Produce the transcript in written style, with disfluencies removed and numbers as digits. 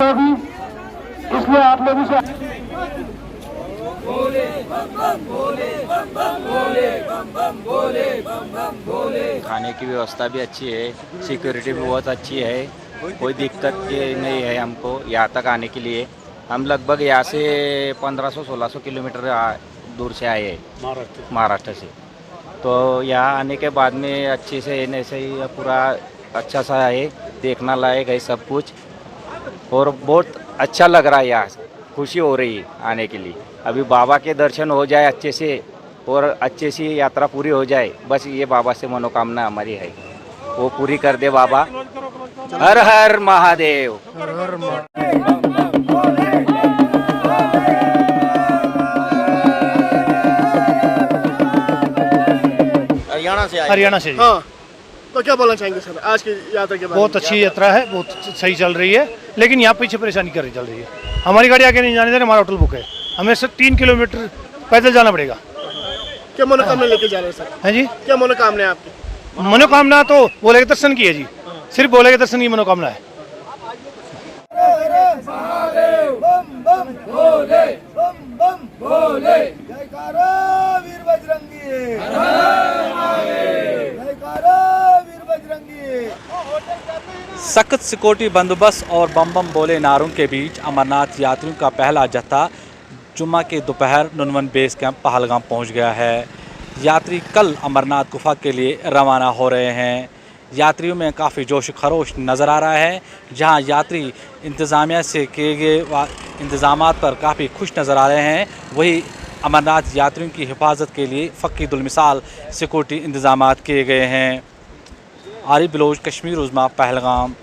व्यवस्था भी, इसलिए आप लोगों से खाने की व्यवस्था भी अच्छी है, सिक्योरिटी भी बहुत अच्छी है, कोई दिक्कत नहीं है हमको यहाँ तक आने के लिए। हम लगभग यहाँ से 1500-1600 किलोमीटर दूर से आए हैं महाराष्ट्र से। तो यहाँ आने के बाद में अच्छे से ऐसे ही पूरा अच्छा सा है, देखना लायक है सब कुछ, और बहुत अच्छा लग रहा है। यहाँ खुशी हो रही है आने के लिए। अभी बाबा के दर्शन हो जाए अच्छे से और अच्छे से यात्रा पूरी हो जाए, बस ये बाबा से मनोकामना हमारी है, वो पूरी कर दे बाबा। हर हर महादेव। हरियाणा से। हाँ, तो क्या बोलना चाहेंगे सर आज की यात्रा के बारे में? बहुत अच्छी यात्रा है, बहुत सही चल रही है, लेकिन यहाँ पीछे परेशानी कर रही चल रही है। हमारी गाड़ी आगे नहीं जाने दे रही, हमारा होटल बुक है, हमें सिर्फ 3 किलोमीटर पैदल जाना पड़ेगा। क्या मनोकामना लेके जा रहे हैं सर? है जी, क्या मनोकामना है आपकी? मनोकामना तो बोले के दर्शन की है जी, सिर्फ बोले के दर्शन की मनोकामना है। सख्त सिक्योरिटी बंदोबस्त और बम बम बोले नारों के बीच अमरनाथ यात्रियों का पहला जत्था जुम्मा के दोपहर नुनवन बेस कैंप पहलगाम पहुंच गया है। यात्री कल अमरनाथ गुफा के लिए रवाना हो रहे हैं। यात्रियों में काफ़ी जोश खरोश नज़र आ रहा है। जहां यात्री इंतज़ामिया से किए गए इंतज़ामात पर काफ़ी खुश नज़र आ रहे हैं, वही अमरनाथ यात्रियों की हिफाजत के लिए फ़कीदुल मिसाल सिक्योरिटी इंतज़ामात किए गए हैं। आरिफ बिलोच, कश्मीर उज़्मा, पहलगाम।